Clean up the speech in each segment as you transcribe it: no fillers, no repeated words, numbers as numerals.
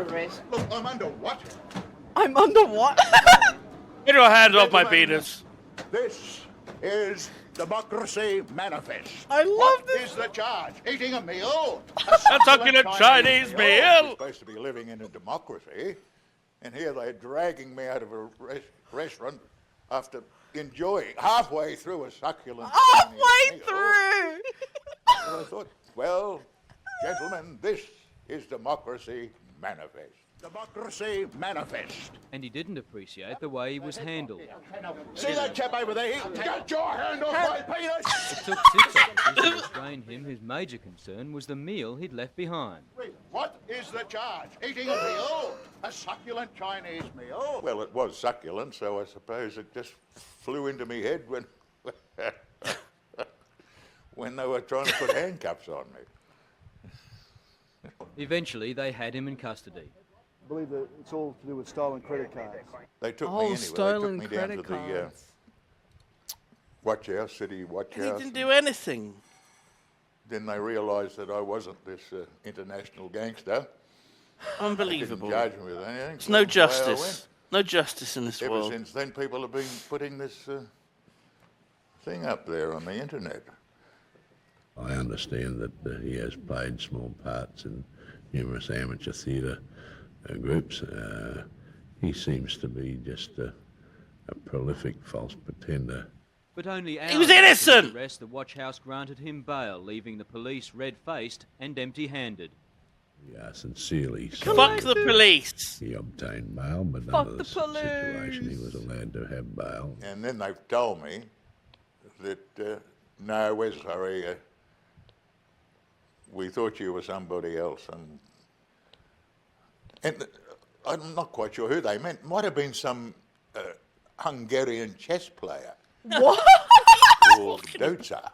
under arrest. Look, I'm under what? I'm under what? Get your hands off my penis. This is Democracy Manifest. I love this. What is the charge? Eating a meal? A succulent Chinese meal? We're supposed to be living in a democracy, and here they're dragging me out of a restaurant after enjoying halfway through a succulent Halfway Chinese meal. through. So I thought, well, gentlemen, this is Democracy Manifest. Democracy Manifest. And he didn't appreciate the way he was handled. See that chap over there? Get your hand off my penis! It took 6 officers to restrain him. His major concern was the meal he'd left behind. What is the charge? Eating a meal? A succulent Chinese meal? Well, it was succulent, so I suppose it just flew into me head when when they were trying to put handcuffs on me. Eventually, they had him in custody. I believe that it's all to do with stolen credit cards. They took me Oh, anyway. stolen They took me down credit to the cards. watch house, city watch He house. didn't do anything. Then they realised that I wasn't this international gangster. Unbelievable. Didn't charge me with anything. There's so no away I justice. went. No justice in this Ever world. since then, people have been putting this thing up there on the internet. I understand that he has played small parts in numerous amateur theatre groups. He seems to be just a prolific false pretender. But only hours He was after innocent! his arrest, the watch house granted him bail, leaving the police red-faced and empty-handed. We are sincerely Fuck sorry the police. he obtained bail, but Fuck under the this situation he police. was allowed to have bail. And then they've told me that, no, we're sorry, we thought you were somebody else. And I'm not quite sure who they meant. Might have been some Hungarian chess player What? called Doza.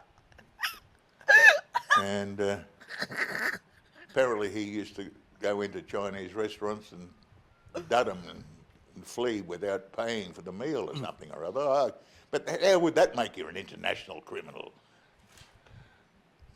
And apparently he used to go into Chinese restaurants and dud them and flee without paying for the meal or something or other. But how would that make you an international criminal?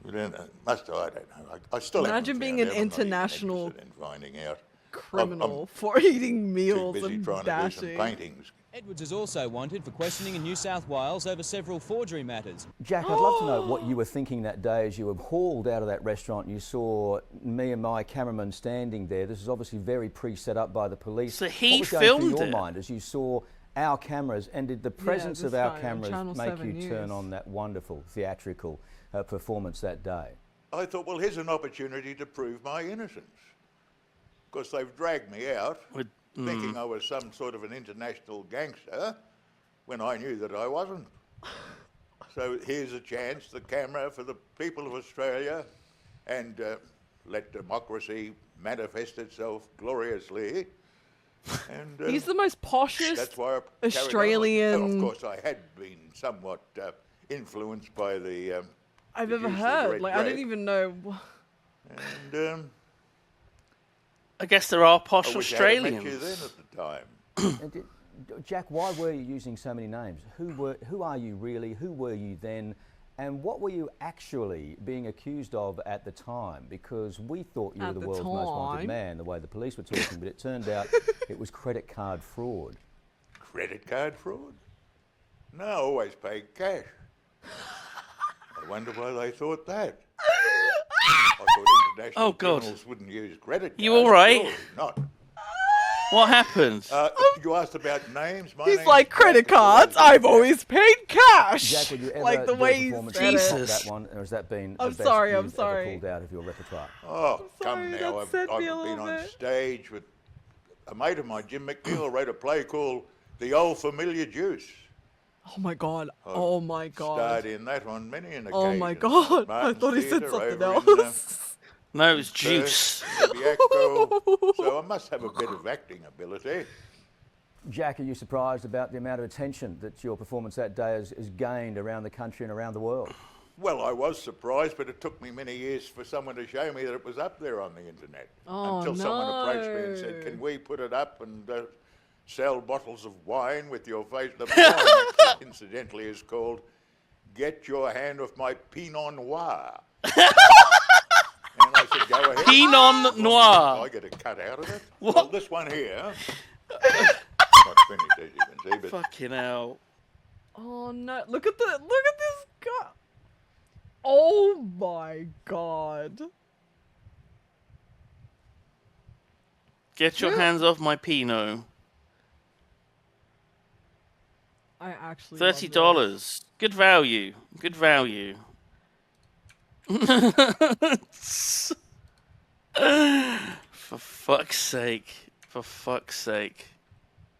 I don't know. I don't know. I still Imagine haven't being found an out. I'm not even international interested in finding out. criminal for eating Too meals busy and trying to do some dashing. paintings. Edwards is also wanted for questioning in New South Wales over several forgery matters. Jack, I'd love to know what you were thinking that day as you were hauled out of that restaurant. You saw me and my cameraman standing there. This is obviously very pre-set up by the police. So he what was going filmed through your it? mind as you saw our cameras, and did the presence of this our guy on cameras Channel make 7 you turn News. on that wonderful theatrical performance that day? I thought, well, here's an opportunity to prove my innocence. Because they've dragged me out thinking I was some sort of an international gangster when I knew that I wasn't. So here's a chance, the camera for the people of Australia, and let democracy manifest itself gloriously. And He's the most poshest that's why I carried on. Australian Well, of course, I had been somewhat influenced by the I've the ever use of the heard. red Like, I didn't grape. even know. And I guess there are posh I wish I had met you Australians. then at the time. And Jack, why were you using so many names? Who are you really? Who were you then? And what were you actually being accused of at the time? Because we thought you were At the the world's most wanted time. man, the way the police were talking, but it turned out it was credit card fraud. Credit card fraud? No, I always paid cash. I wonder why they thought that. I thought international Oh, God. criminals wouldn't use credit cards. You all right? Surely not. What happened? You asked about names. My He's name's like, Jack, credit it's always cards, been I've Jack. always paid cash. Jack, would you ever like the do way a he performance said like it. Jesus. that one, or has that been I'm the best sorry, I'm you've ever sorry. pulled out of your repertoire? Oh, sorry, come that now. I've upset me a been little on bit. stage with a mate of mine, Jim McNeil, wrote a play called The Old Familiar Juice. Oh my god. Oh my god. Starred in that on many an occasion. Oh my god. I Martin's thought he said Theatre something over in, else. No, it's juice. Subiaco. So I must have a bit of acting ability. Jack, are you surprised about the amount of attention that your performance that day has gained around the country and around the world? Well, I was surprised, but it took me many years for someone to show me that it was up there on the internet. Oh, Until someone approached me and no. said, "Can we put it up and sell bottles of wine with your face?" The wine, incidentally, is called "Get Your Hand Off My Pinot Noir." And I said, go ahead. Pinot Noir. I get a cut out of it. What? Well, this one here. Not finished, as you can see, but Fucking hell. Oh no! Look at this guy. Oh my god. Get your hands off my Pinot. I actually love $30. Good value. Good value. For fuck's sake. For fuck's sake.